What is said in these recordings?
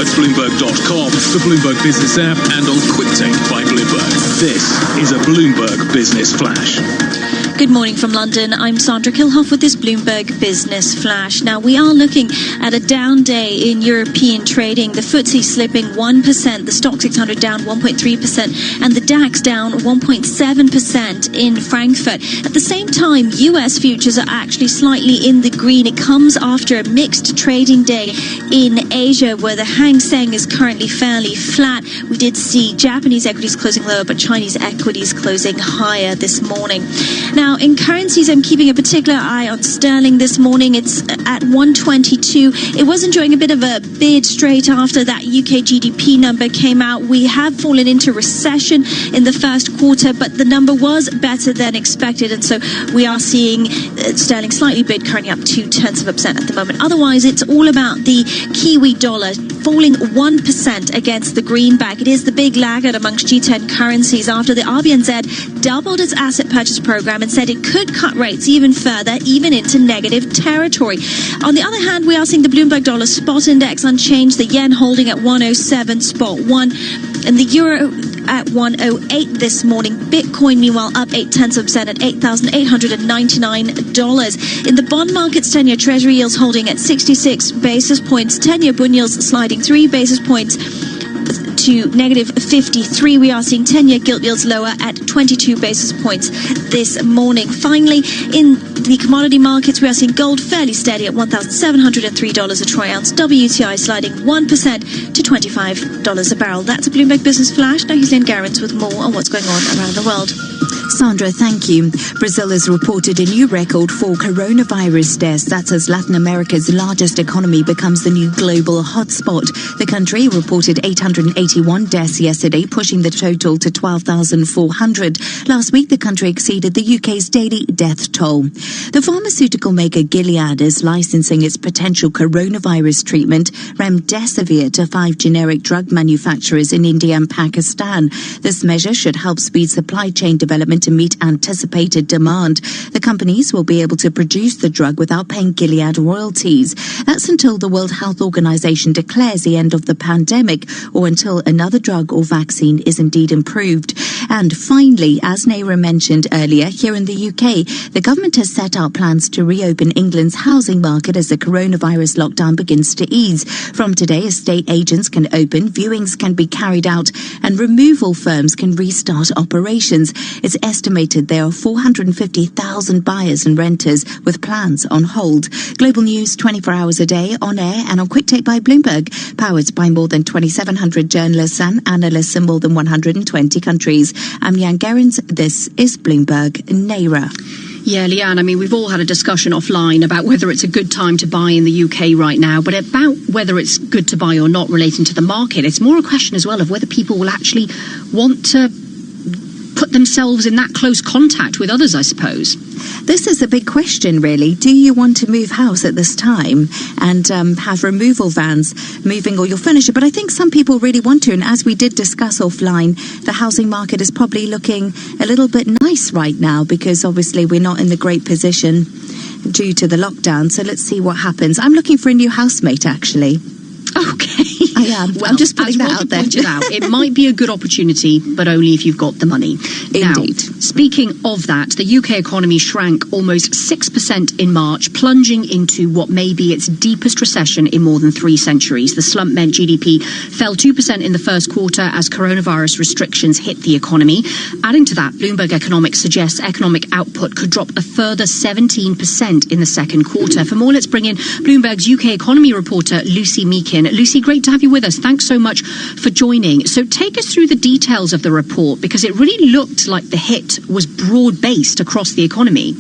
at Bloomberg.com, the Bloomberg Business app, and on QuickTake by Bloomberg. This is a Bloomberg Business Flash. Good morning from London. I'm Sandra Kilhoff with this Bloomberg Business Flash. Now, we are looking at a down day in European trading. The FTSE slipping 1%, the Stock 600 down 1.3%, and the DAX down 1.7% in Frankfurt. At the same time, US futures are actually slightly in the green. It comes after a mixed trading day in Asia, where the Hang Seng is currently fairly flat. We did see Japanese equities closing lower, but Chinese equities closing higher this morning. Now, in currencies, I'm keeping a particular eye on sterling this morning. It's at 122. It was enjoying a bit of a bid straight after that UK GDP number came out. We have fallen into recession in the first quarter, but the number was better than expected. And so we are seeing sterling slightly bid, currently up 0.2% at the moment. Otherwise, it's all about the Kiwi dollar falling 1% against the greenback. It is the big laggard amongst G10 currencies after the RBNZ doubled its asset purchase program and said it could cut rates even further, even into negative territory. On the other hand, we are seeing the Bloomberg dollar spot index unchanged, the yen holding at 107.1, and the euro at 108 this morning. Bitcoin, meanwhile, up 0.8% at $8,899. In the bond markets, 10-year Treasury yields holding at 66 basis points, 10-year bund yields sliding 3 basis points to negative 53. We are seeing 10-year gilt yields lower at 22 basis points this morning. Finally, in the commodity markets, we are seeing gold fairly steady at $1,703 a troy ounce. WTI sliding 1% to $25 a barrel. That's a Bloomberg Business Flash. Now here's Lynn Garrins with more on what's going on around the world. Sandra, thank you. Brazil has reported a new record for coronavirus deaths. That's as Latin America's largest economy becomes the new global hotspot. The country reported 881 deaths yesterday, pushing the total to 12,400. Last week, the country exceeded the UK's daily death toll. The pharmaceutical maker Gilead is licensing its potential coronavirus treatment, remdesivir, to 5 generic drug manufacturers in India and Pakistan. This measure should help speed supply chain development to meet anticipated demand. The companies will be able to produce the drug without paying Gilead royalties. That's until the World Health Organization declares the end of the pandemic or until another drug or vaccine is indeed improved. And finally, as Naira mentioned earlier, here in the UK, the government has set out plans to reopen England's housing market as the coronavirus lockdown begins to ease. From today, estate agents can open, viewings can be carried out, and removal firms can restart operations. It's estimated there are 450,000 buyers and renters with plans on hold. Global news 24 hours a day, on air and on QuickTake by Bloomberg, powered by more than 2,700 journalists and analysts in more than 120 countries. I'm Jan Gerrans. This is Bloomberg Naira. Yeah, Leanne, I mean, we've all had a discussion offline about whether it's a good time to buy in the UK right now, but about whether it's good to buy or not relating to the market. It's more a question as well of whether people will actually want to put themselves in that close contact with others, I suppose. This is a big question, really. Do you want to move house at this time and have removal vans moving all your furniture? But I think some people really want to. And as we did discuss offline, the housing market is probably looking a little bit nice right now because obviously we're not in the great position due to the lockdown. So let's see what happens. I'm looking for a new housemate, actually. Okay. I am. Well, I'm just putting that out there. Pointed out, it might be a good opportunity, but only if you've got the money. Indeed. Now, speaking of that, the UK economy shrank almost 6% in March, plunging into what may be its deepest recession in more than 3 centuries. The slump meant GDP fell 2% in the first quarter as coronavirus restrictions hit the economy. Adding to that, Bloomberg Economics suggests economic output could drop a further 17% in the second quarter. For more, let's bring in Bloomberg's UK economy reporter, Lucy Meakin. Lucy, great to have you with us. Thanks so much for joining. So take us through the details of the report, because it really looked like the hit was broad-based across the economy.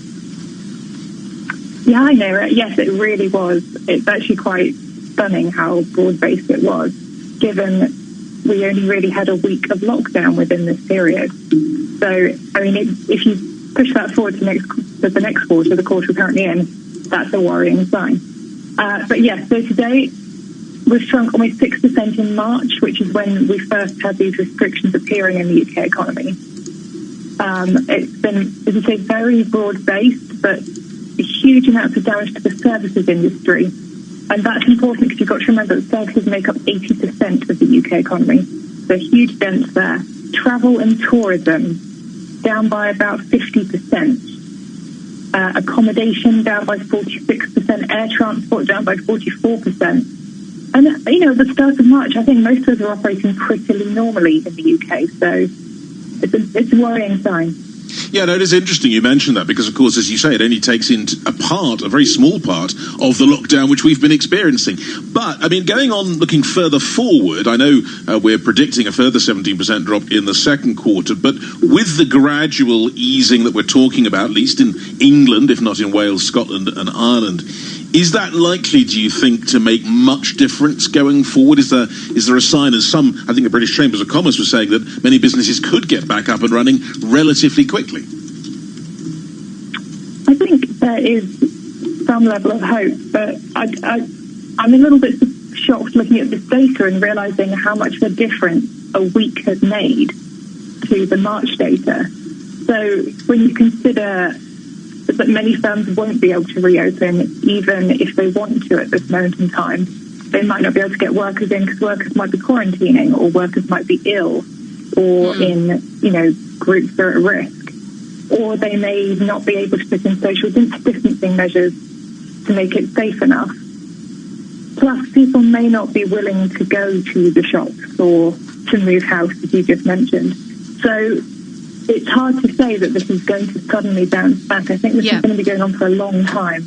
Yeah, I know. Yes, it really was. It's actually quite stunning how broad-based it was, given we only really had a week of lockdown within this period. So, I mean, if you push that forward to the next quarter, the quarter we're currently in, that's a worrying sign. But yes, so today we've shrunk almost 6% in March, which is when we first had these restrictions appearing in the UK economy. It's been, as I say, very broad-based, but huge amounts of damage to the services industry. And that's important because you've got to remember that services make up 80% of the UK economy. So huge dents there. Travel and tourism down by about 50%. Accommodation down by 46%. Air transport down by 44%. And, at the start of March, I think most of us are operating pretty normally in the UK. So it's a worrying sign. Yeah, no, it is interesting you mentioned that because, of course, as you say, it only takes in a very small part of the lockdown which we've been experiencing. But, I mean, going on, looking further forward, I know we're predicting a further 17% drop in the second quarter, but with the gradual easing that we're talking about, at least in England, if not in Wales, Scotland and Ireland, is that likely, do you think, to make much difference going forward? Is there a sign, as some, I think the British Chambers of Commerce was saying, that many businesses could get back up and running relatively quickly? I think there is some level of hope, but I'm a little bit shocked looking at this data and realising how much of a difference a week has made to the March data. So when you consider that many firms won't be able to reopen even if they want to at this moment in time. They might not be able to get workers in because workers might be quarantining or workers might be ill or in, groups that are at risk. Or they may not be able to put in social distancing measures to make it safe enough. Plus, people may not be willing to go to the shops or to move house, as you just mentioned. So it's hard to say that this is going to suddenly bounce back. I think this is going to be going on for a long time.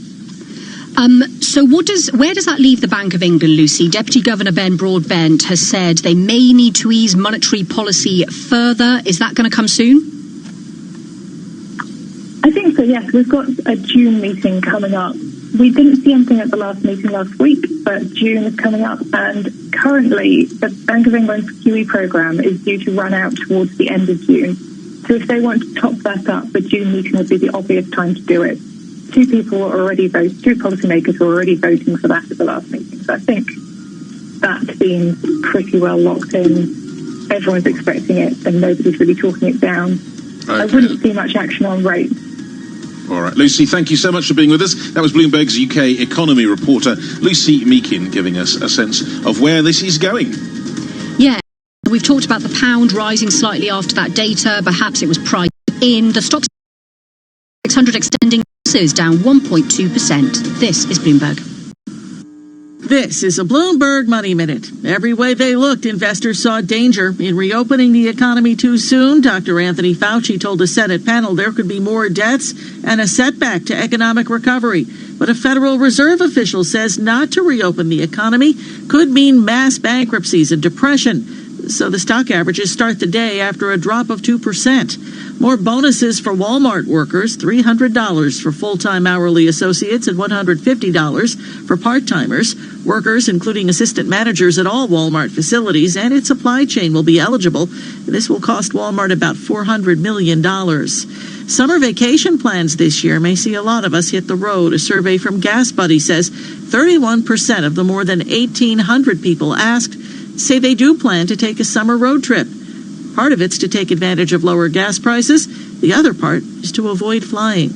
So where does that leave the Bank of England, Lucy? Deputy Governor Ben Broadbent has said they may need to ease monetary policy further. Is that going to come soon? I think so, yes. We've got a June meeting coming up. We didn't see anything at the last meeting last week, but June is coming up. And currently, the Bank of England's QE programme is due to run out towards the end of June. So if they want to top that up, the June meeting would be the obvious time to do it. Two policymakers were already voting for that at the last meeting. So I think that seems pretty well locked in. Everyone's expecting it and nobody's really talking it down. Okay. I wouldn't see much action on rates. All right. Lucy, thank you so much for being with us. That was Bloomberg's UK economy reporter, Lucy Meakin, giving us a sense of where this is going. Yeah. We've talked about the pound rising slightly after that data. Perhaps it was priced in. The stock 600 extending losses down 1.2%. This is Bloomberg. This is a Bloomberg Money Minute. Every way they looked, investors saw danger in reopening the economy too soon. Dr. Anthony Fauci told a Senate panel there could be more deaths and a setback to economic recovery. But a Federal Reserve official says not to reopen the economy could mean mass bankruptcies and depression. So the stock averages start the day after a drop of 2%. More bonuses for Walmart workers, $300 for full-time hourly associates and $150 for part-timers. Workers, including assistant managers at all Walmart facilities and its supply chain, will be eligible. This will cost Walmart about $400 million. Summer vacation plans this year may see a lot of us hit the road. A survey from Gas Buddy says 31% of the more than 1,800 people asked say they do plan to take a summer road trip. Part of it's to take advantage of lower gas prices. The other part is to avoid flying.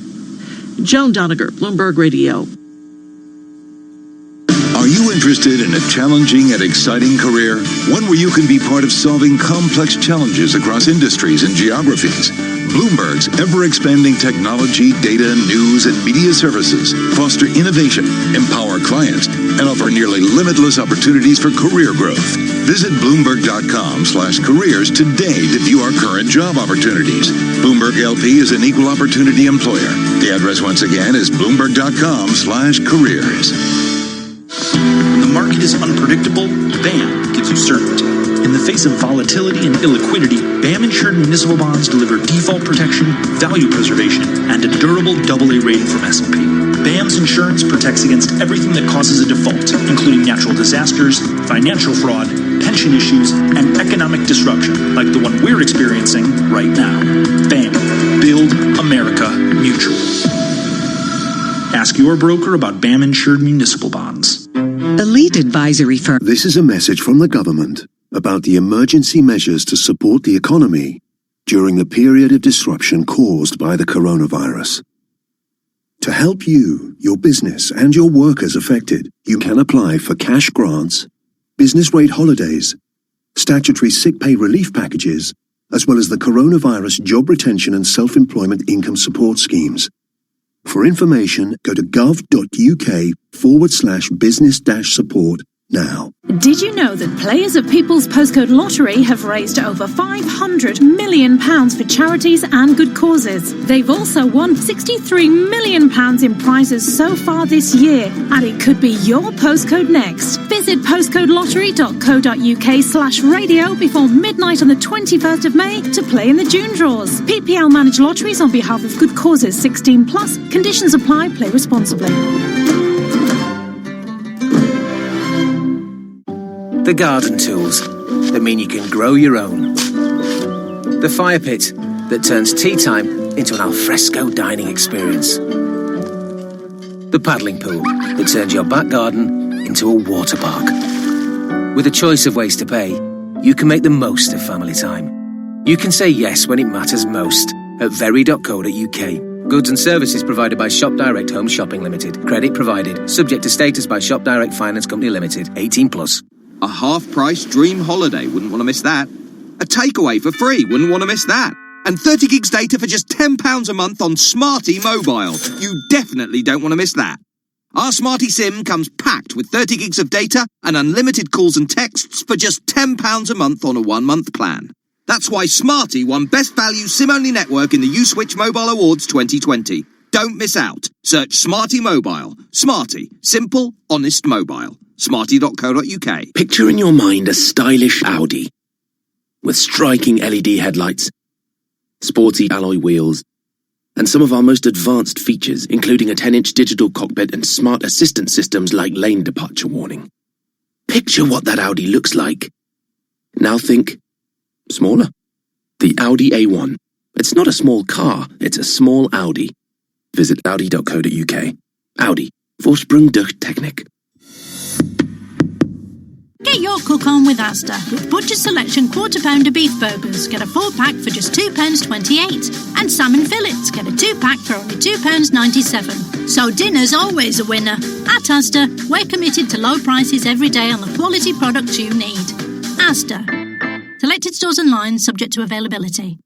Joan Doniger, Bloomberg Radio. Are you interested in a challenging and exciting career? One where you can be part of solving complex challenges across industries and geographies. Bloomberg's ever-expanding technology, data, news, and media services foster innovation, empower clients, and offer nearly limitless opportunities for career growth. Visit Bloomberg.com/careers today to view our current job opportunities. Bloomberg LP is an equal opportunity employer. The address once again is Bloomberg.com/careers. When the market is unpredictable, BAM gives you certainty. In the face of volatility and illiquidity, BAM-insured municipal bonds deliver default protection, value preservation, and a durable AA rating from S&P. BAM's insurance protects against everything that causes a default, including natural disasters, financial fraud, pension issues, and economic disruption, like the one we're experiencing right now. BAM. Build America Mutual. Ask your broker about BAM-insured municipal bonds. Elite advisory firm. This is a message from the government about the emergency measures to support the economy during the period of disruption caused by the coronavirus. To help you, your business, and your workers affected, you can apply for cash grants, business rate holidays, statutory sick pay relief packages, as well as the coronavirus job retention and self-employment income support schemes. For information, go to gov.uk/business-support now. Did you know that players at People's Postcode Lottery have raised over £500 million for charities and good causes? They've also won £63 million in prizes so far this year, and it could be your postcode next. Visit postcodelottery.co.uk/radio before midnight on the 21st of May to play in the June draws. PPL manage lotteries on behalf of good causes. 16+. Conditions apply. Play responsibly. The garden tools that mean you can grow your own. The fire pit that turns tea time into an alfresco dining experience. The paddling pool that turns your back garden into a water park. With a choice of ways to pay, you can make the most of family time. You can say yes when it matters most at very.co.uk. Goods and services provided by Shop Direct Home Shopping Limited. Credit provided. Subject to status by Shop Direct Finance Company Limited. 18+. A half-price dream holiday, wouldn't want to miss that. A takeaway for free, wouldn't want to miss that. And 30 gigs data for just £10 a month on Smarty Mobile. You definitely don't want to miss that. Our Smarty SIM comes packed with 30 gigs of data and unlimited calls and texts for just £10 a month on a 1-month plan. That's why Smarty won Best Value SIM-only network in the Uswitch Mobile Awards 2020. Don't miss out. Search Smarty Mobile. Smarty. Simple, honest mobile. Smarty.co.uk. Picture in your mind a stylish Audi with striking LED headlights, sporty alloy wheels, and some of our most advanced features, including a 10-inch digital cockpit and smart assistant systems like lane departure warning. Picture what that Audi looks like. Now think smaller. The Audi A1. It's not a small car, it's a small Audi. Visit audi.co.uk. Audi. Vorsprung durch Technik. Get your cook on with Asda. With Butcher Selection quarter-pounder beef burgers, get a 4-pack for just £2.28. And salmon fillets, get a 2-pack for only £2.97. So dinner's always a winner. At Asda, we're committed to low prices every day on the quality products you need. Asda. Selected stores and lines subject to availability.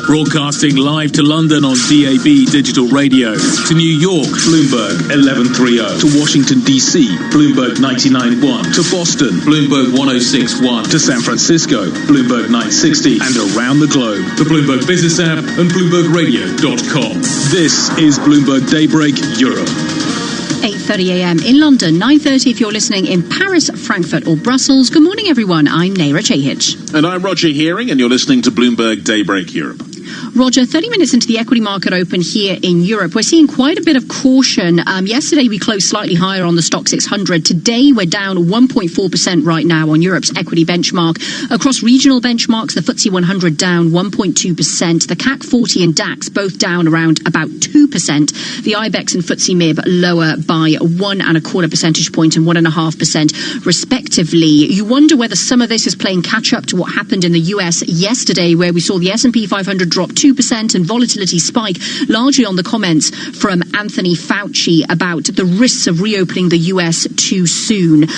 Broadcasting live to London on DAB digital radio, to New York, Bloomberg 1130, to Washington DC, Bloomberg 99.1, to Boston, Bloomberg 106.1, to San Francisco, Bloomberg 960, and around the globe, the Bloomberg Business app and BloombergRadio.com. This is Bloomberg Daybreak Europe. 8:30 a.m. in London, 9:30 if you're listening in Paris, Frankfurt or Brussels. Good morning, everyone. I'm Naira Chahich. And I'm Roger Hearing, and you're listening to Bloomberg Daybreak Europe. Roger, 30 minutes into the equity market open here in Europe, we're seeing quite a bit of caution. Yesterday, we closed slightly higher on the Stock 600. Today, we're down 1.4% right now on Europe's equity benchmark. Across regional benchmarks, the FTSE 100 down 1.2%. The CAC 40 and DAX both down around about 2%. The IBEX and FTSE MIB lower by 1.25 percentage point and 1.5% respectively. You wonder whether some of this is playing catch up to what happened in the US yesterday, where we saw the S&P 500 drop 2% and volatility spike, largely on the comments from Anthony Fauci about the risks of reopening the US too soon.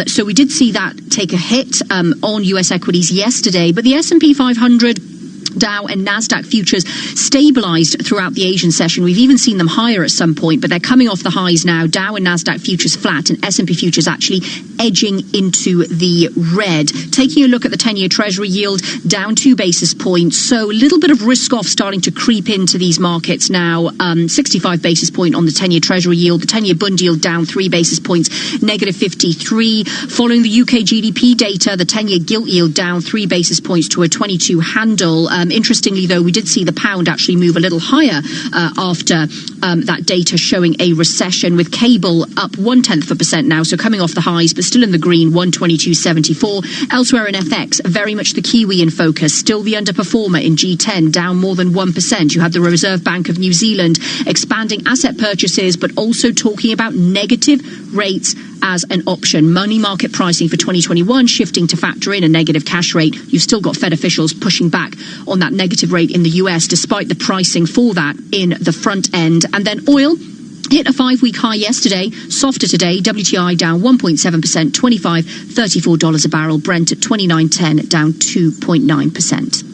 So we did see that take a hit on US equities yesterday, but the S&P 500, Dow and Nasdaq futures stabilized throughout the Asian session. We've even seen them higher at some point, but they're coming off the highs now. Dow and Nasdaq futures flat and S&P futures actually edging into the red. Taking a look at the 10-year Treasury yield, down 2 basis points. So a little bit of risk off starting to creep into these markets now. 65 basis point on the 10-year Treasury yield. The 10-year Bund yield down 3 basis points, negative 53. Following the UK GDP data, the 10-year gilt yield down 3 basis points to a 22 handle. Interestingly, though, we did see the pound actually move a little higher after that data showing a recession, with cable up 0.1% now, so coming off the highs, but still in the green, 122.74. Elsewhere in FX, very much the Kiwi in focus, still the underperformer in G10, down more than 1%. You had the Reserve Bank of New Zealand expanding asset purchases, but also talking about negative rates as an option. Money market pricing for 2021 shifting to factor in a negative cash rate. You've still got Fed officials pushing back on that negative rate in the US, despite the pricing for that in the front end. And then oil hit a 5-week high yesterday, softer today. WTI down 1.7%, $25.34 a barrel. Brent at 29.10, down 2.9%.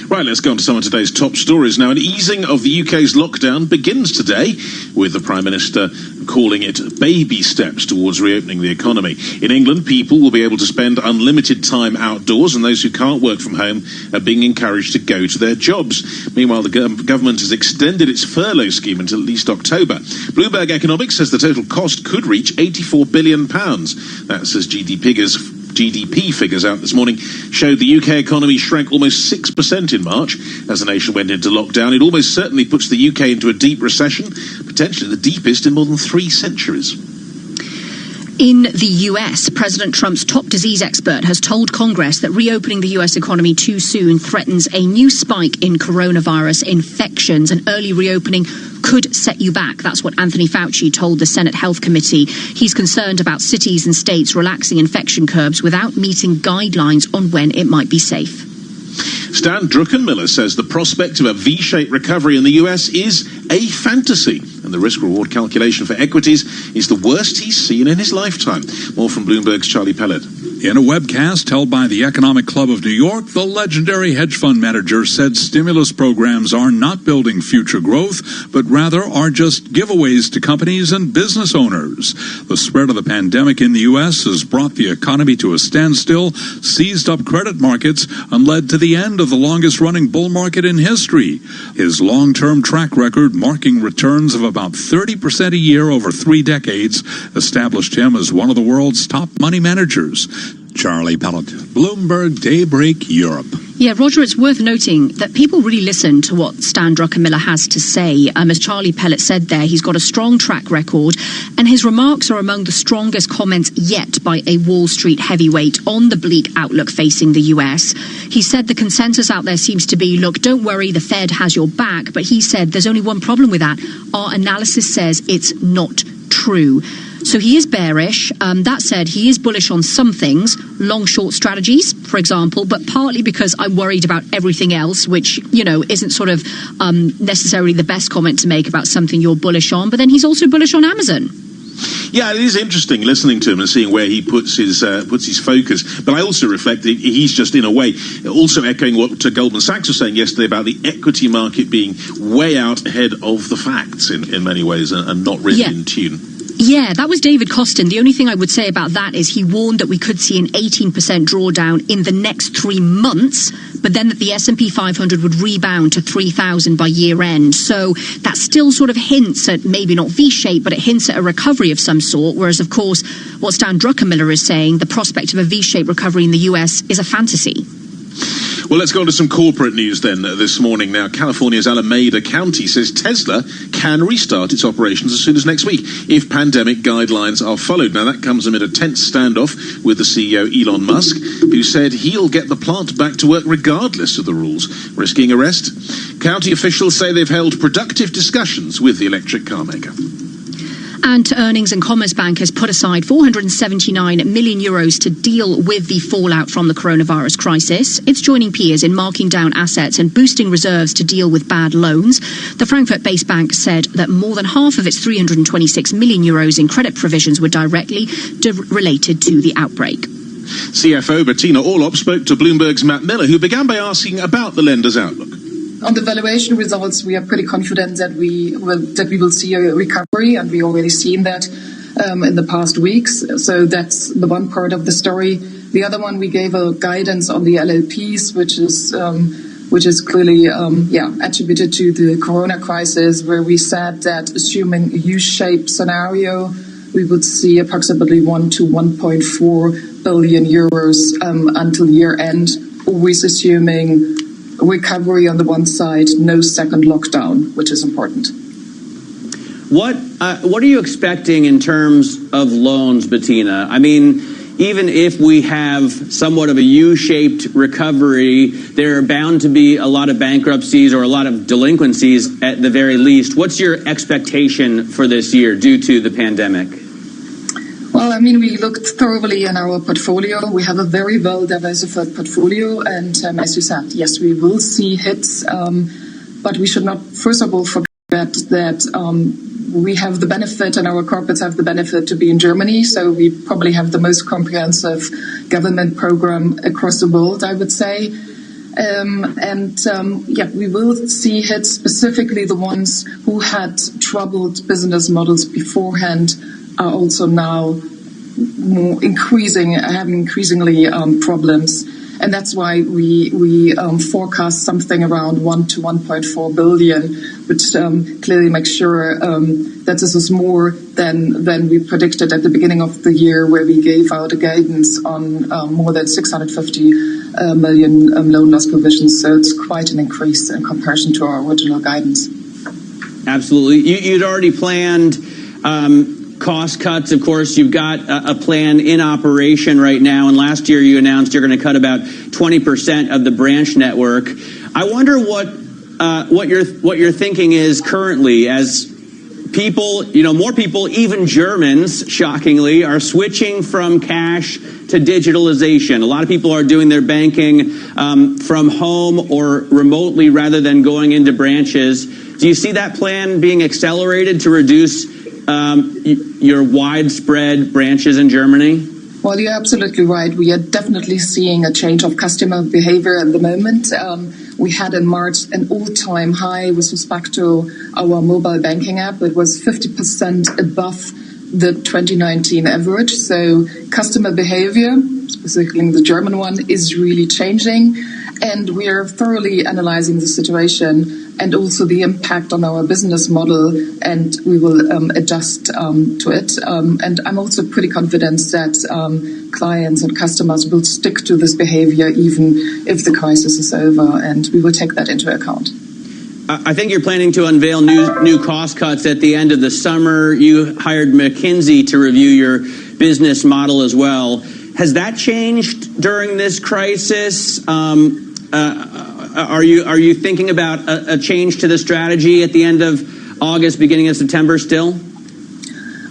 Right, let's go on to some of today's top stories now. An easing of the UK's lockdown begins today, with the Prime Minister calling it baby steps towards reopening the economy. In England, people will be able to spend unlimited time outdoors, and those who can't work from home are being encouraged to go to their jobs. Meanwhile, the government has extended its furlough scheme until at least October. Bloomberg Economics says the total cost could reach £84 billion. That says GDP figures out this morning showed the UK economy shrank almost 6% in March as the nation went into lockdown. It almost certainly puts the UK into a deep recession, potentially the deepest in more than 3 centuries. In the US, President Trump's top disease expert has told Congress that reopening the US economy too soon threatens a new spike in coronavirus infections. An early reopening could set you back. That's what Anthony Fauci told the Senate Health Committee. He's concerned about cities and states relaxing infection curbs without meeting guidelines on when it might be safe. Stan Druckenmiller says the prospect of a V-shaped recovery in the US is a fantasy, and the risk-reward calculation for equities is the worst he's seen in his lifetime. More from Bloomberg's Charlie Pellet. In a webcast held by the Economic Club of New York, the legendary hedge fund manager said stimulus programs are not building future growth, but rather are just giveaways to companies and business owners. The spread of the pandemic in the U.S. has brought the economy to a standstill, seized up credit markets, and led to the end of the longest-running bull market in history. His long-term track record, marking returns of about 30% a year over 3 decades, established him as one of the world's top money managers. Charlie Pellet, Bloomberg Daybreak Europe. Yeah, Roger, it's worth noting that people really listen to what Stan Druckenmiller has to say. As Charlie Pellet said there, he's got a strong track record, and his remarks are among the strongest comments yet by a Wall Street heavyweight on the bleak outlook facing the US. He said the consensus out there seems to be, look, don't worry, the Fed has your back. But he said there's only one problem with that. Our analysis says it's not true. So he is bearish. That said, he is bullish on some things, long-short strategies, for example, but partly because I'm worried about everything else, which, isn't sort of necessarily the best comment to make about something you're bullish on. But then he's also bullish on Amazon. Yeah, it is interesting listening to him and seeing where he puts his focus. But I also reflect that he's just, in a way, also echoing what Goldman Sachs was saying yesterday about the equity market being way out ahead of the facts in many ways and not really in tune. Yeah, that was David Costin. The only thing I would say about that is he warned that we could see an 18% drawdown in the next 3 months, but then that the S&P 500 would rebound to 3,000 by year end. So that still sort of hints at maybe not V-shape, but it hints at a recovery of some sort. Whereas, of course, what Stan Druckenmiller is saying, the prospect of a V-shaped recovery in the US is a fantasy. Well, let's go on to some corporate news then this morning. Now, California's Alameda County says Tesla can restart its operations as soon as next week if pandemic guidelines are followed. Now, that comes amid a tense standoff with the CEO Elon Musk, who said he'll get the plant back to work regardless of the rules, risking arrest. County officials say they've held productive discussions with the electric car maker. And Earnings and Commerce Bank has put aside €479 million to deal with the fallout from the coronavirus crisis. It's joining peers in marking down assets and boosting reserves to deal with bad loans. The Frankfurt-based bank said that more than half of its €326 million in credit provisions were directly related to the outbreak. CFO Bettina Orlop spoke to Bloomberg's Matt Miller, who began by asking about the lender's outlook. On the valuation results, we are pretty confident that we will see a recovery, and we already seen that in the past weeks. So that's the one part of the story. The other one, we gave a guidance on the LLPs, which is clearly attributed to the Corona crisis, where we said that assuming a U-shaped scenario, we would see approximately 1 to 1.4 billion euros until year end, always assuming recovery on the one side, no second lockdown, which is important. What are you expecting in terms of loans, Bettina? I mean, even if we have somewhat of a U-shaped recovery, there are bound to be a lot of bankruptcies or a lot of delinquencies at the very least. What's your expectation for this year due to the pandemic? Well, I mean, we looked thoroughly in our portfolio. We have a very well-diversified portfolio. And as you said, yes, we will see hits. But we should not, first of all, forget that we have the benefit, and our corporates have the benefit to be in Germany, so we probably have the most comprehensive government program across the world, I would say. We will see hits, specifically the ones who had troubled business models beforehand are also now having increasingly problems. And that's why we forecast something around 1 to 1.4 billion, which clearly makes sure that this is more than we predicted at the beginning of the year, where we gave out a guidance on more than 650 million loan loss provisions. So it's quite an increase in comparison to our original guidance. Absolutely. You'd already planned cost cuts. Of course, you've got a plan in operation right now, and last year you announced you're going to cut about 20% of the branch network. I wonder what your thinking is currently, as people, more people, even Germans, shockingly, are switching from cash to digitalization. A lot of people are doing their banking from home or remotely rather than going into branches. Do you see that plan being accelerated to reduce your widespread branches in Germany? Well, you're absolutely right. We are definitely seeing a change of customer behavior at the moment. We had in March an all-time high with respect to our mobile banking app. It was 50% above the 2019 average. So customer behavior, specifically the German one, is really changing. And we are thoroughly analyzing the situation and also the impact on our business model, and we will adjust to it. And I'm also pretty confident that clients and customers will stick to this behavior even if the crisis is over, and we will take that into account. I think you're planning to unveil new cost cuts at the end of the summer. You hired McKinsey to review your business model as well. Has that changed during this crisis? Are you thinking about a change to the strategy at the end of August, beginning of September still?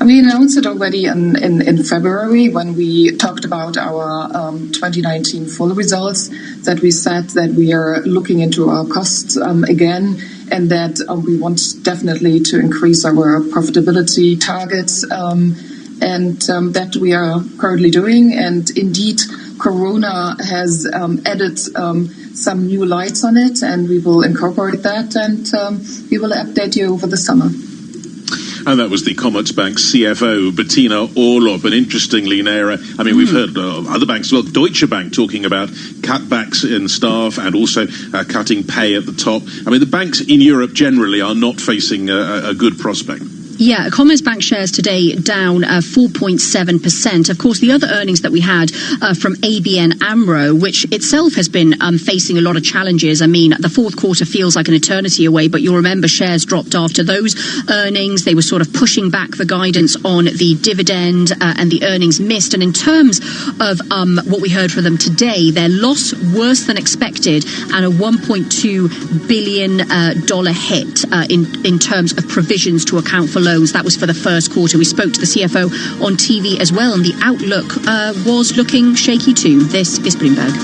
We announced it already in February when we talked about our 2019 full results, that we said that we are looking into our costs again, and that we want definitely to increase our profitability targets, and that we are currently doing. And indeed, Corona has added some new lights on it, and we will incorporate that, and we will update you over the summer. And that was the Commerzbank CFO, Bettina Orlob. And interestingly, Nera, we've heard other banks, well, Deutsche Bank talking about cutbacks in staff and also cutting pay at the top. The banks in Europe generally are not facing a good prospect. Yeah, Commerzbank shares today down 4.7%. Of course, the other earnings that we had from ABN AMRO, which itself has been facing a lot of challenges. The fourth quarter feels like an eternity away, but you'll remember shares dropped after those earnings. They were sort of pushing back the guidance on the dividend, and the earnings missed. And in terms of what we heard from them today, their loss worse than expected, and a $1.2 billion hit in terms of provisions to account for loans. That was for the first quarter. We spoke to the CFO on TV as well, and the outlook was looking shaky too. This is Bloomberg.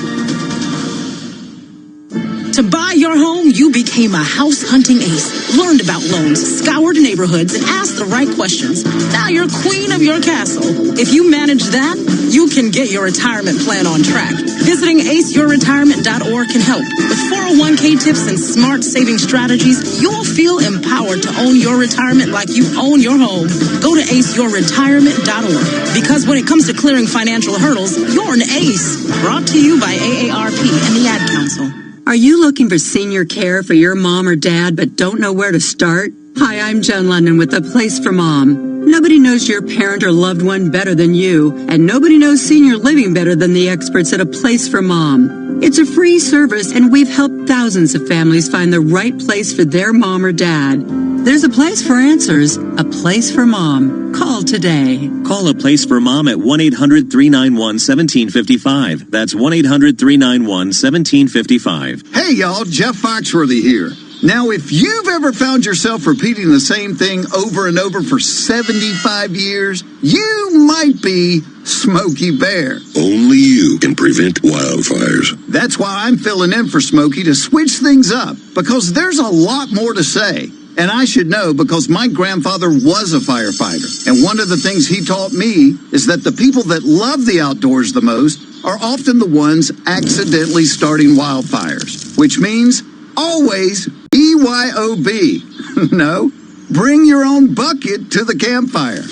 To buy your home, you became a house hunting ace, learned about loans, scoured neighborhoods, and asked the right questions. Now you're queen of your castle. If you manage that, you can get your retirement plan on track. Visiting aceyourretirement.org can help. With 401k tips and smart saving strategies, you'll feel empowered to own your retirement like you own your home. Go to aceyourretirement.org, because when it comes to clearing financial hurdles, you're an ace. Brought to you by AARP and the Ad Council. Are you looking for senior care for your mom or dad but don't know where to start? Hi, I'm Jen London with A Place for Mom. Nobody knows your parent or loved one better than you, and nobody knows senior living better than the experts at A Place for Mom. It's a free service, and we've helped thousands of families find the right place for their mom or dad. There's a place for answers, A Place for Mom. Call today. Call A Place for Mom at 1-800-391-1755. That's 1-800-391-1755. Hey, y'all, Jeff Foxworthy here. Now, if you've ever found yourself repeating the same thing over and over for 75 years, you might be Smokey Bear. Only you can prevent wildfires. That's why I'm filling in for Smokey to switch things up, because there's a lot more to say. And I should know because my grandfather was a firefighter. And one of the things he taught me is that the people that love the outdoors the most are often the ones accidentally starting wildfires, which means always BYOB. No, bring your own bucket to the campfire.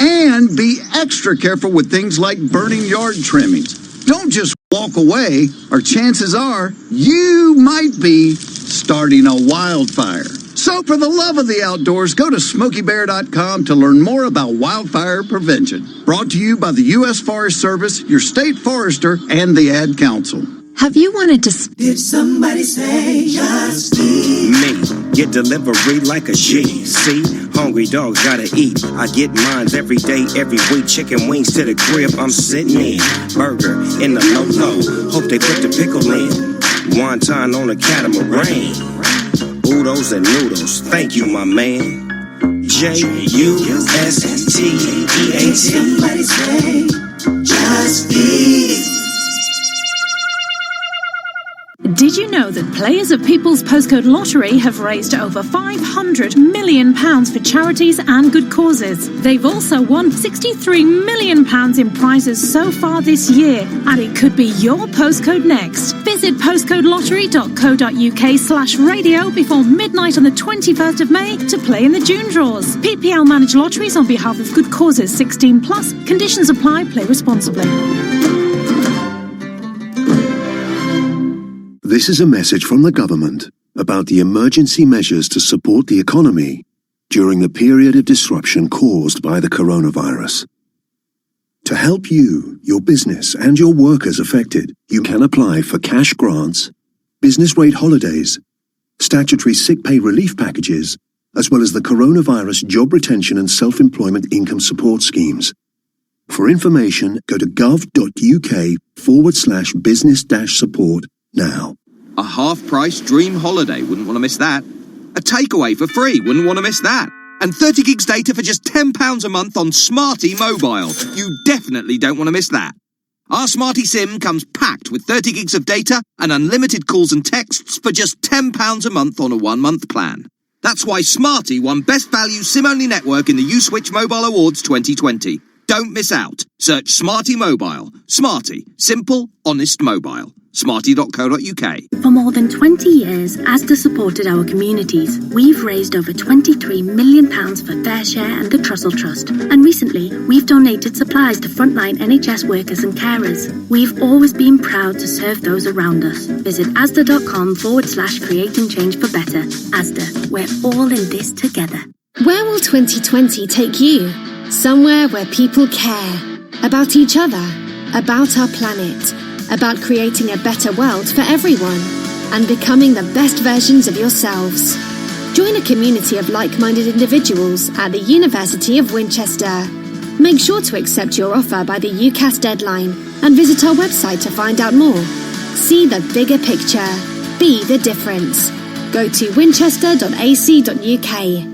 And be extra careful with things like burning yard trimmings. Don't just walk away, or chances are you might be starting a wildfire. So for the love of the outdoors, go to SmokeyBear.com to learn more about wildfire prevention. Brought to you by the U.S. Forest Service, your state forester, and the Ad Council. Have you wanted to... Did somebody say just eat? Me, get delivery like a G. See, hungry dogs gotta eat. I get mines every day, every week. Chicken wings to the crib, I'm sitting in. Burger in the low-low, hope they put the pickle in. Wonton on a catamaran. Oodles and noodles, thank you, my man. Justeat. Somebody say just eat. Did you know that players of People's Postcode Lottery have raised over £500 million for charities and good causes? They've also won £63 million in prizes so far this year, and it could be your postcode next. Visit postcodelottery.co.uk/radio before midnight on the 21st of May to play in the June draws. PPL manage lotteries on behalf of good causes 16+. Conditions apply. Play responsibly. This is a message from the government about the emergency measures to support the economy during the period of disruption caused by the coronavirus. To help you, your business, and your workers affected, you can apply for cash grants, business rate holidays, statutory sick pay relief packages, as well as the coronavirus job retention and self-employment income support schemes. For information, go to gov.uk/business-support now. A half-price dream holiday, wouldn't want to miss that. A takeaway for free, wouldn't want to miss that. And 30 gigs data for just £10 a month on Smarty Mobile. You definitely don't want to miss that. Our Smarty SIM comes packed with 30 gigs of data and unlimited calls and texts for just £10 a month on a 1-month plan. That's why Smarty won Best Value SIM-only network in the U-Switch Mobile Awards 2020. Don't miss out. Search Smarty Mobile. Smarty. Simple, honest mobile. Smarty.co.uk. For more than 20 years, Asda supported our communities. We've raised over £23 million for Fair Share and the Trussell Trust. And recently, we've donated supplies to frontline NHS workers and carers. We've always been proud to serve those around us. Visit asda.com/creating change for better. Asda, we're all in this together. Where will 2020 take you? Somewhere where people care about each other, about our planet, about creating a better world for everyone, and becoming the best versions of yourselves. Join a community of like-minded individuals at the University of Winchester. Make sure to accept your offer by the UCAS deadline and visit our website to find out more. See the bigger picture. Be the difference. Go to winchester.ac.uk.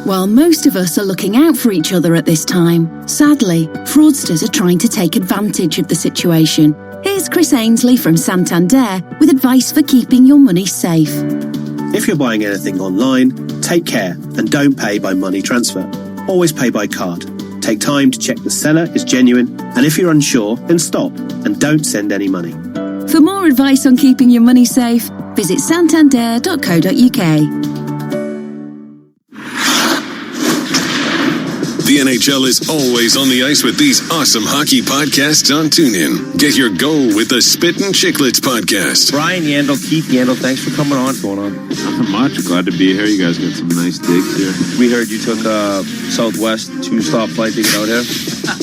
While most of us are looking out for each other at this time, sadly, fraudsters are trying to take advantage of the situation. Here's Chris Ainsley from Santander with advice for keeping your money safe. If you're buying anything online, take care and don't pay by money transfer. Always pay by card. Take time to check the seller is genuine, and if you're unsure, then stop and don't send any money. For more advice on keeping your money safe, visit santander.co.uk. The NHL is always on the ice with these awesome hockey podcasts on TuneIn. Get your goal with the Spittin' Chicklets podcast. Brian Yandel, Keith Yandel, thanks for coming on. What's going on? Nothing much. Glad to be here. You guys got some nice digs here. We heard you took Southwest 2-stop flight to get out here.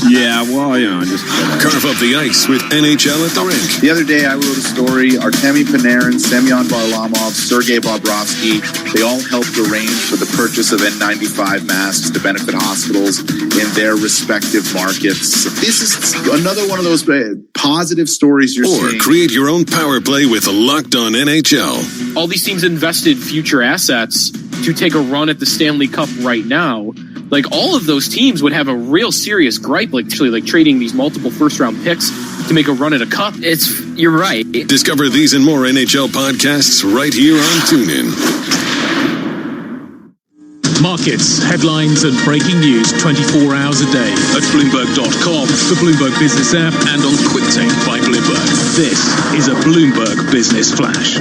Yeah, well, you know, just carve up the ice with NHL at the rink. The other day I wrote a story. Artemi Panarin, Semyon Varlamov, Sergei Bobrovsky, they all helped arrange for the purchase of N95 masks to benefit hospitals in their respective markets. This is another one of those positive stories you're seeing. Or create your own power play with Locked On NHL. All these teams invested future assets to take a run at the Stanley Cup right now. Like, all of those teams would have a real serious gripe, like trading these multiple first-round picks to make a run at a cup. You're right. Discover these and more NHL podcasts right here on TuneIn. Markets, headlines and breaking news 24 hours a day at Bloomberg.com, the Bloomberg Business app and on QuickTake by Bloomberg. This is a Bloomberg Business Flash.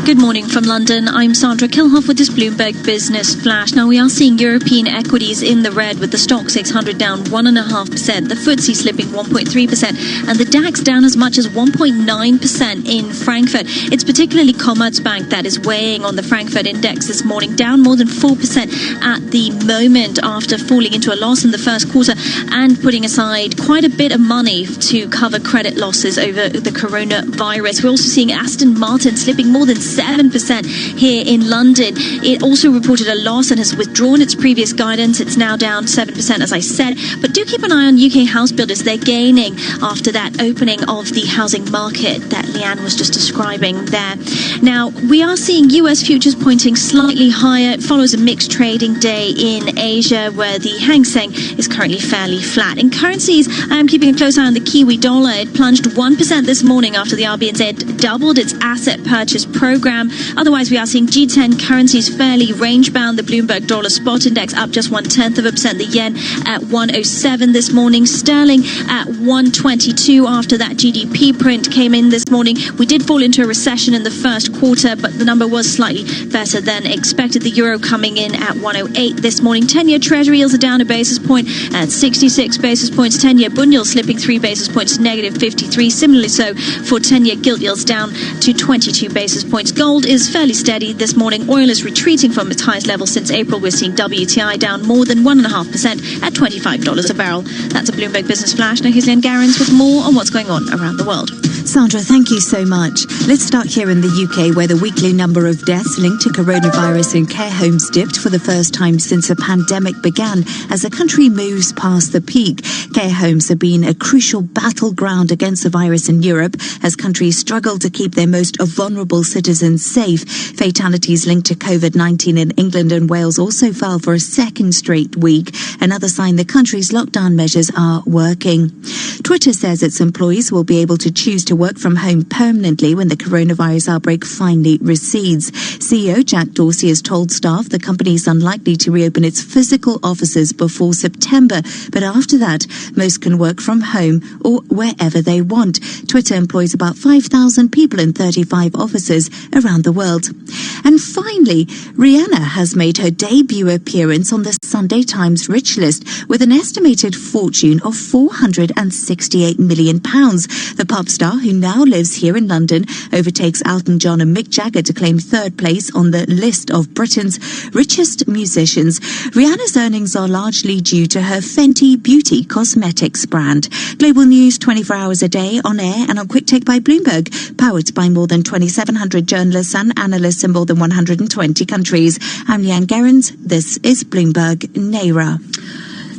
Good morning from London. I'm Sandra Kilhoff with this Bloomberg Business Flash. Now, we are seeing European equities in the red with the Stoxx 600 down 1.5%, the FTSE slipping 1.3%, and the DAX down as much as 1.9% in Frankfurt. It's particularly Commerzbank that is weighing on the Frankfurt index this morning, down more than 4% at the moment after falling into a loss in the first quarter and putting aside quite a bit of money to cover credit losses over the coronavirus. We're also seeing Aston Martin slipping more than 7% here in London. It also reported a loss and has withdrawn its previous guidance. It's now down 7%, as I said. But do keep an eye on UK house builders. They're gaining after that opening of the housing market that Leanne was just describing there. Now, we are seeing US futures pointing slightly higher. It follows a mixed trading day in Asia, where the Hang Seng is currently fairly flat. In currencies, I am keeping a close eye on the Kiwi dollar. It plunged 1% this morning after the RBNZ doubled its asset purchase program. Otherwise, we are seeing G10 currencies fairly range-bound. The Bloomberg Dollar Spot Index up just 0.1%. The yen at 107 this morning. Sterling at 122 after that GDP print came in this morning. We did fall into a recession in the first quarter, but the number was slightly better than expected. The euro coming in at 108 this morning. 10-year Treasury yields are down a basis point at 66 basis points. 10-year bund yields slipping 3 basis points to negative 53. Similarly so for 10-year gilt yields down to 22 basis points. Gold is fairly steady this morning. Oil is retreating from its highest level since April. We're seeing WTI down more than 1.5% at $25 a barrel. That's a Bloomberg Business Flash. Now here's Leanne Garens with more on what's going on around the world. Sandra, thank you so much. Let's start here in the UK, where the weekly number of deaths linked to coronavirus in care homes dipped for the first time since the pandemic began as the country moves past the peak. Care homes have been a crucial battleground against the virus in Europe as countries struggle to keep their most vulnerable citizens safe. Fatalities linked to COVID-19 in England and Wales also fell for a second straight week, another sign the country's lockdown measures are working. Twitter says its employees will be able to choose to work from home permanently when the coronavirus outbreak finally recedes. CEO Jack Dorsey has told staff the company is unlikely to reopen its physical offices before September, but after that, most can work from home or wherever they want. Twitter employs about 5,000 people in 35 offices around the world. And finally, Rihanna has made her debut appearance on the Sunday Times Rich List with an estimated fortune of £468 million. The pop star, who now lives here in London, overtakes Elton John and Mick Jagger to claim third place on the list of Britain's richest musicians. Rihanna's earnings are largely due to her Fenty Beauty cosmetics brand. Global news 24 hours a day on air and on QuickTake by Bloomberg, powered by more than 2,700 journalists and analysts in more than 120 countries. I'm Leanne Garens. This is Bloomberg Naira.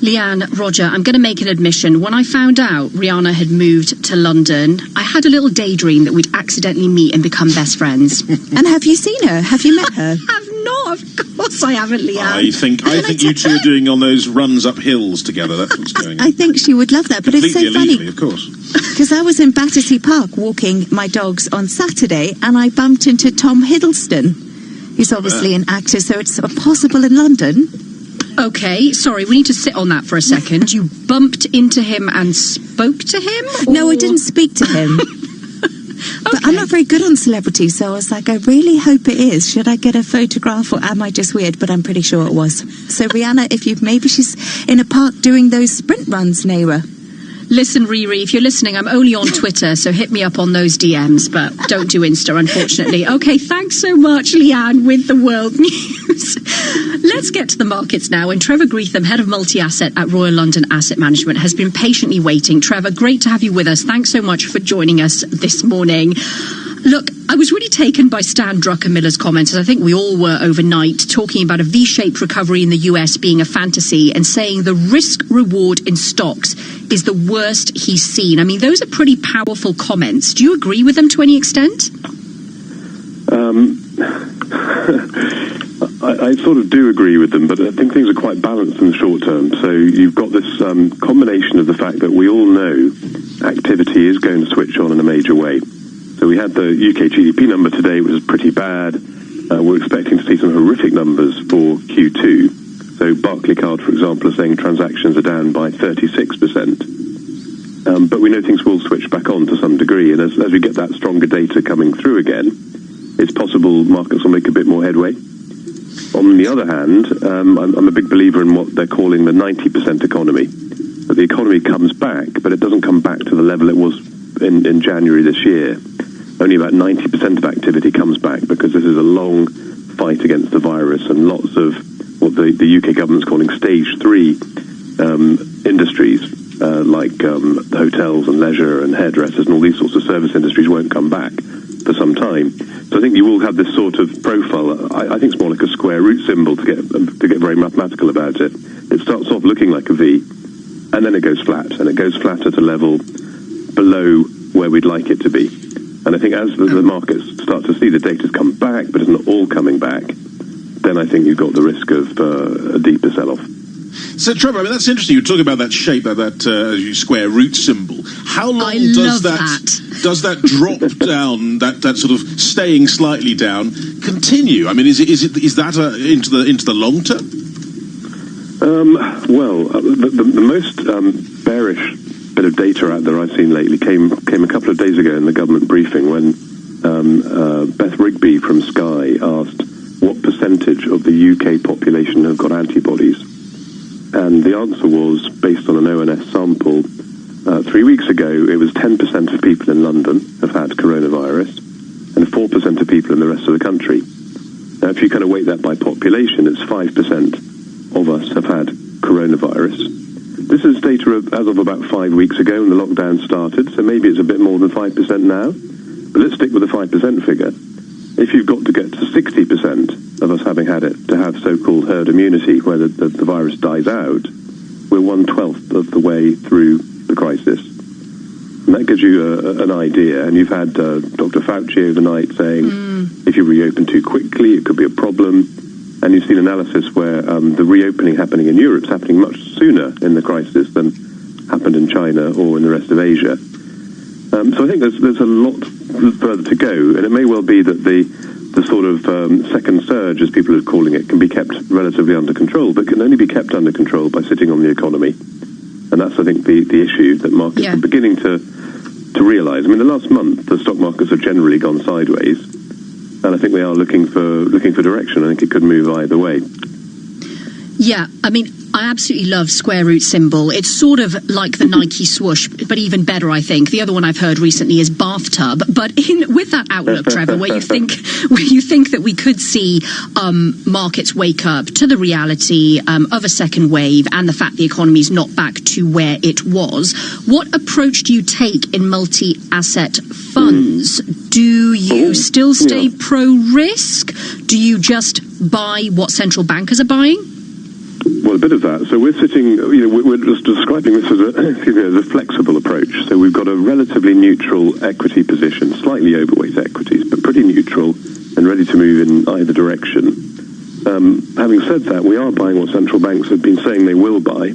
Leanne, Roger, I'm going to make an admission. When I found out Rihanna had moved to London, I had a little daydream that we'd accidentally meet and become best friends. And have you seen her? Have you met her? I've not. Of course I haven't, Leanne. I think you two are doing on those runs up hills together. That's what's going on. I think she would love that. But it's so funny. Illegally, of course. Because I was in Battersea Park walking my dogs on Saturday and I bumped into Tom Hiddleston, who's obviously an actor, so it's possible in London. Okay, sorry, we need to sit on that for a second. You bumped into him and spoke to him? Or? No, I didn't speak to him. But I'm not very good on celebrities, so I was like, I really hope it is. Should I get a photograph or am I just weird? But I'm pretty sure it was. So Rihanna, maybe she's in a park doing those sprint runs, Naira. Listen, Riri, if you're listening, I'm only on Twitter, so hit me up on those DMs, but don't do Insta, unfortunately. Okay, thanks so much, Leanne, with the world news. Let's get to the markets now, and Trevor Greetham, head of multi-asset at Royal London Asset Management, has been patiently waiting. Trevor, great to have you with us. Thanks so much for joining us this morning. Look, I was really taken by Stan Druckenmiller's comments, as I think we all were overnight, talking about a V-shaped recovery in the US being a fantasy and saying the risk-reward in stocks is the worst he's seen. I mean, those are pretty powerful comments. Do you agree with them to any extent? I sort of do agree with them, but I think things are quite balanced in the short term. So you've got this combination of the fact that we all know activity is going to switch on in a major way. So we had the UK GDP number today, which was pretty bad. We're expecting to see some horrific numbers for Q2. So Barclaycard, for example, are saying transactions are down by 36%. But we know things will switch back on to some degree. And as we get that stronger data coming through again, it's possible markets will make a bit more headway. On the other hand, I'm a big believer in what they're calling the 90% economy. That the economy comes back, but it doesn't come back to the level it was in January this year. Only about 90% of activity comes back because this is a long fight against the virus, and lots of what the UK government's calling stage 3 industries, like hotels and leisure and hairdressers and all these sorts of service industries won't come back for some time. So I think you will have this sort of profile. I think it's more like a square root symbol to get very mathematical about it. It starts off looking like a V, and then it goes flat, and it goes flat at a level below where we'd like it to be. And I think as the markets start to see the data's come back, but it's not all coming back, then I think you've got the risk of a deeper sell-off. So, Trevor, I mean, that's interesting. You're talking about that shape, that square root symbol. How long does that drop down, that sort of staying slightly down, continue? I mean, is that into the long term? Well, the most bearish bit of data out there I've seen lately came a couple of days ago in the government briefing when Beth Rigby from Sky asked what percentage of the UK population have got antibodies. And the answer was, based on an ONS sample, 3 weeks ago it was 10% of people in London have had coronavirus and 4% of people in the rest of the country. Now, if you kind of weight that by population, it's 5% of us have had coronavirus. This is data as of about 5 weeks ago when the lockdown started, so maybe it's a bit more than 5% now. But let's stick with the 5% figure. If you've got to get to 60% of us having had it to have so-called herd immunity, where the virus dies out, we're 1/12 of the way through the crisis. And that gives you an idea. And you've had Dr. Fauci overnight saying if you reopen too quickly, it could be a problem. And you've seen analysis where the reopening happening in Europe is happening much sooner in the crisis than happened in China or in the rest of Asia. So I think there's a lot further to go, and it may well be that the sort of second surge, as people are calling it, can be kept relatively under control, but can only be kept under control by sitting on the economy. And that's, I think, the issue that markets are beginning to realise. I mean, the last month, the stock markets have generally gone sideways, and I think they are looking for direction. I think it could move either way. Yeah, I mean, I absolutely love square root symbol. It's sort of like the Nike swoosh, but even better, I think. The other one I've heard recently is bathtub. But with that outlook, Trevor, where you think that we could see markets wake up to the reality of a second wave and the fact the economy is not back to where it was, what approach do you take in multi-asset funds? Do you still stay pro-risk? Do you just buy what central bankers are buying? Well, a bit of that. So we're sitting, we're just describing this as a flexible approach. So we've got a relatively neutral equity position, slightly overweight equities, but pretty neutral and ready to move in either direction. Having said that, we are buying what central banks have been saying they will buy.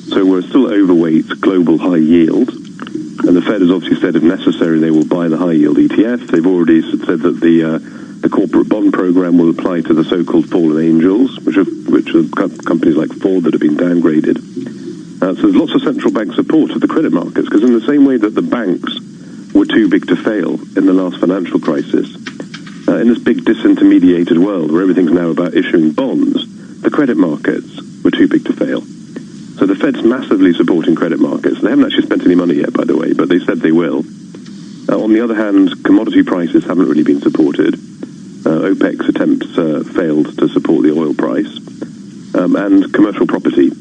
So we're still overweight global high yield. And the Fed has obviously said if necessary they will buy the high yield ETF. They've already said that the corporate bond program will apply to the so-called fallen angels, which are companies like Ford that have been downgraded. So there's lots of central bank support of the credit markets, because in the same way that the banks were too big to fail in the last financial crisis, in this big disintermediated world where everything's now about issuing bonds, the credit markets were too big to fail. So the Fed's massively supporting credit markets. They haven't actually spent any money yet, by the way, but they said they will. On the other hand, commodity prices haven't really been supported. OPEC's attempts failed to support the oil price, and commercial property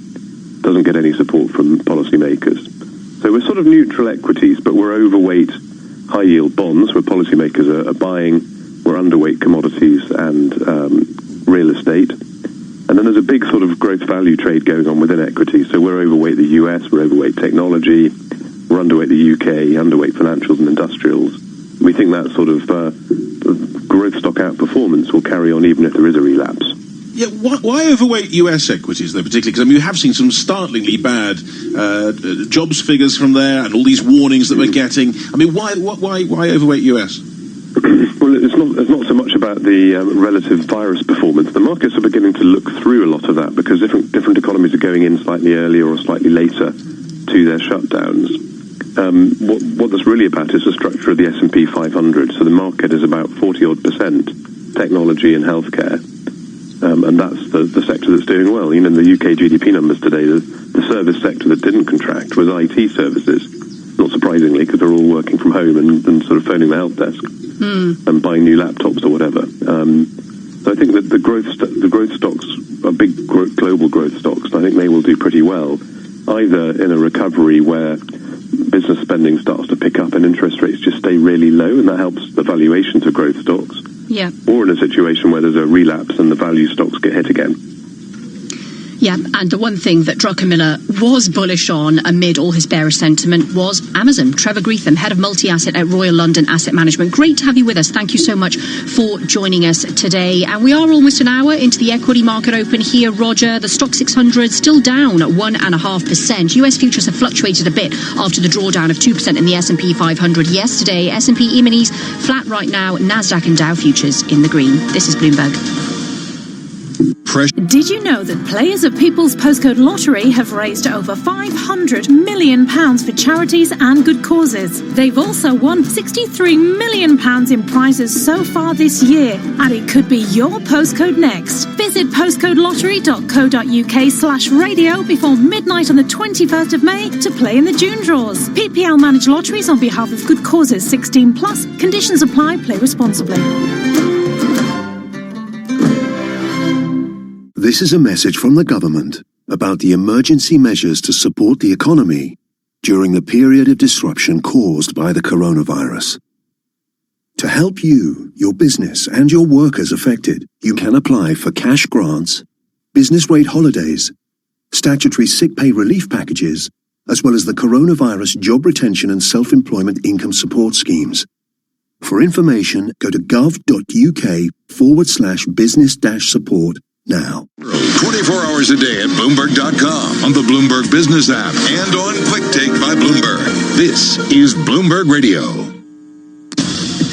doesn't get any support from policymakers. So we're sort of neutral equities, but we're overweight high-yield bonds where policymakers are buying. We're underweight commodities and real estate. And then there's a big sort of growth value trade going on within equities. So we're overweight the US, we're overweight technology, we're underweight the UK, underweight financials and industrials. We think that sort of growth stock outperformance will carry on even if there is a relapse. Yeah, why overweight US equities, though, particularly? Because, I mean, we have seen some startlingly bad jobs figures from there and all these warnings that we're getting. I mean, why overweight US? Well, it's not so much about the relative virus performance. The markets are beginning to look through a lot of that because different economies are going in slightly earlier or slightly later to their shutdowns. What that's really about is the structure of the S&P 500. So the market is about 40-odd% technology and healthcare, and that's the sector that's doing well. You know, in the UK GDP numbers today, the service sector that didn't contract was IT services, not surprisingly, because they're all working from home and sort of phoning the help desk and buying new laptops or whatever. So I think that the growth stocks are big global growth stocks, and I think they will do pretty well, either in a recovery where business spending starts to pick up and interest rates just stay really low, and that helps the valuations of growth stocks, or in a situation where there's a relapse and the value stocks get hit again. Yeah, and the one thing that Druckenmiller was bullish on amid all his bearish sentiment was Amazon. Trevor Greetham, head of multi-asset at Royal London Asset Management. Great to have you with us. Thank you so much for joining us today. And we are almost an hour into the equity market open here, Roger. The Stock 600 still down at 1.5%. US futures have fluctuated a bit after the drawdown of 2% in the S&P 500 yesterday. S&P E-minis flat right now. NASDAQ and Dow futures in the green. This is Bloomberg. Did you know that players of People's Postcode Lottery have raised over £500 million for charities and good causes? They've also won £63 million in prizes so far this year, and it could be your postcode next. Visit postcodelottery.co.uk/radio before midnight on the 21st of May to play in the June draws. PPL manage lotteries on behalf of good causes 16+. Conditions apply. Play responsibly. This is a message from the government about the emergency measures to support the economy during the period of disruption caused by the coronavirus. To help you, your business, and your workers affected, you can apply for cash grants, business rate holidays, statutory sick pay relief packages, as well as the coronavirus job retention and self-employment income support schemes. For information, go to gov.uk/business-support now. 24 hours a day at Bloomberg.com, on the Bloomberg Business app, and on Quick Take by Bloomberg. This is Bloomberg Radio.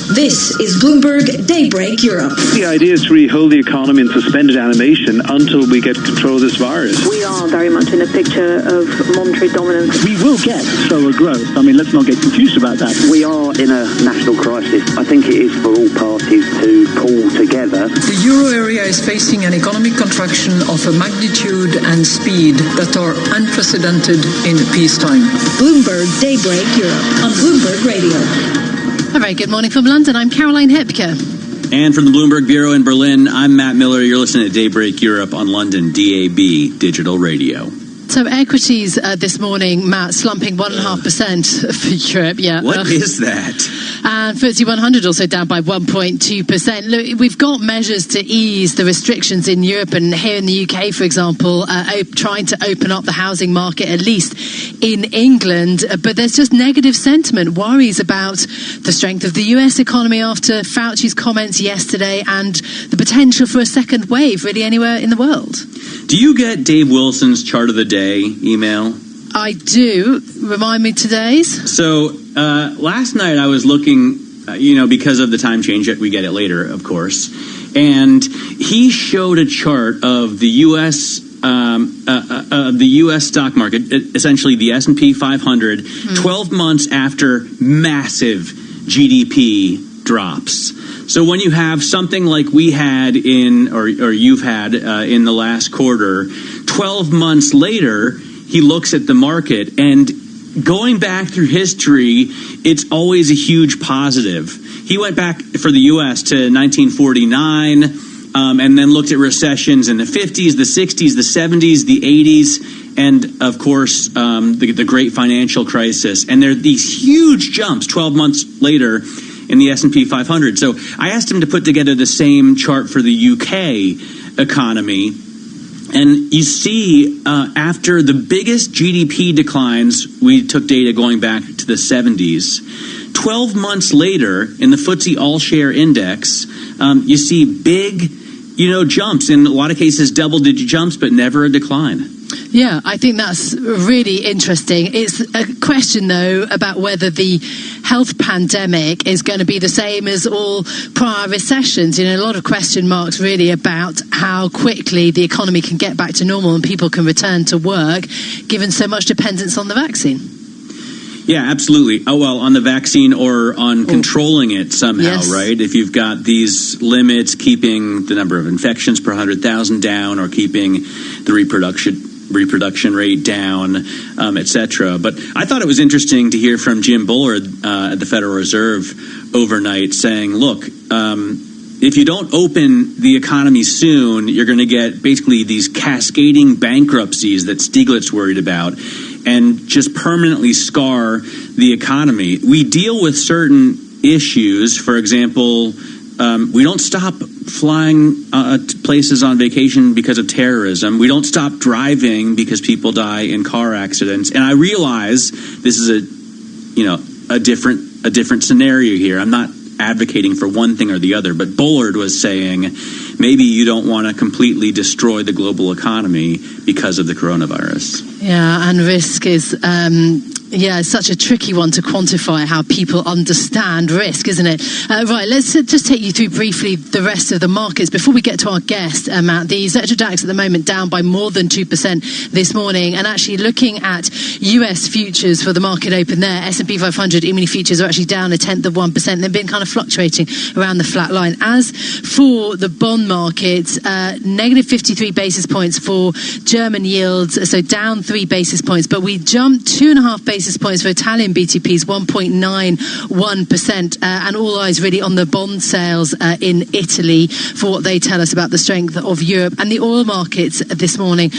This is Bloomberg Daybreak Europe. The idea is to really hold the economy in suspended animation until we get control of this virus. We are very much in a picture of monetary dominance. We will get slower growth. I mean, let's not get confused about that. We are in a national crisis. I think it is for all parties to pull together. The euro area is facing an economic contraction of a magnitude and speed that are unprecedented in peacetime. Bloomberg Daybreak Europe on Bloomberg Radio. A very good morning from London. I'm Caroline Hipke. And from the Bloomberg Bureau in Berlin, I'm Matt Miller. You're listening to Daybreak Europe on London DAB Digital Radio. So equities this morning, Matt, slumping 1.5% for Europe. Yeah. What is that? And FTSE 100 also down by 1.2%. Look, we've got measures to ease the restrictions in Europe, and here in the UK, for example, trying to open up the housing market, at least in England. But there's just negative sentiment, worries about the strength of the US economy after Fauci's comments yesterday, and the potential for a second wave really anywhere in the world. Do you get Dave Wilson's chart of the day email? I do. Remind me today's. So last night I was looking, because of the time change, we get it later, of course. And he showed a chart of the U.S. Stock market, essentially the S&P 500, 12 months after massive GDP drops. So when you have something like we had or you've had in the last quarter, 12 months later, he looks at the market, and going back through history, it's always a huge positive. He went back for the U.S. to 1949 and then looked at recessions in the 50s, the 60s, the 70s, the 80s, and, of course, the great financial crisis. And there are these huge jumps 12 months later in the S&P 500. So I asked him to put together the same chart for the UK economy. And you see, after the biggest GDP declines, we took data going back to the 70s. 12 months later, in the FTSE All-Share Index, you see big jumps, in a lot of cases double-digit jumps, but never a decline. Yeah, I think that's really interesting. It's a question, though, about whether the health pandemic is going to be the same as all prior recessions. A lot of question marks really about how quickly the economy can get back to normal and people can return to work, given so much dependence on the vaccine. Yeah, absolutely. Oh, well, on the vaccine or on controlling it somehow, right? If you've got these limits, keeping the number of infections per 100,000 down, or keeping the reproduction rate down, etc. But I thought it was interesting to hear from Jim Bullard at the Federal Reserve overnight saying, look, if you don't open the economy soon, you're going to get basically these cascading bankruptcies that Stiglitz worried about, and just permanently scar the economy. We deal with certain issues. For example, we don't stop flying to places on vacation because of terrorism. We don't stop driving because people die in car accidents. And I realize this is a different scenario here. I'm not advocating for one thing or the other, but Bullard was saying maybe you don't want to completely destroy the global economy because of the coronavirus. Yeah, and risk is such a tricky one to quantify, how people understand risk, isn't it? Right, let's just take you through briefly the rest of the markets before we get to our guest, Matt. The Xetra DAX at the moment down by more than 2% this morning, and actually looking at US futures for the market open there, S&P 500 E-mini futures are actually down 0.1%. They've been kind of fluctuating around the flat line. As for the bond markets, negative 53 basis points for German yields, so down 3 basis points, but we jumped 2.5 basis points for Italian BTPs, 1.91%, and all eyes really on the bond sales in Italy for what they tell us about the strength of Europe. And the oil markets this morning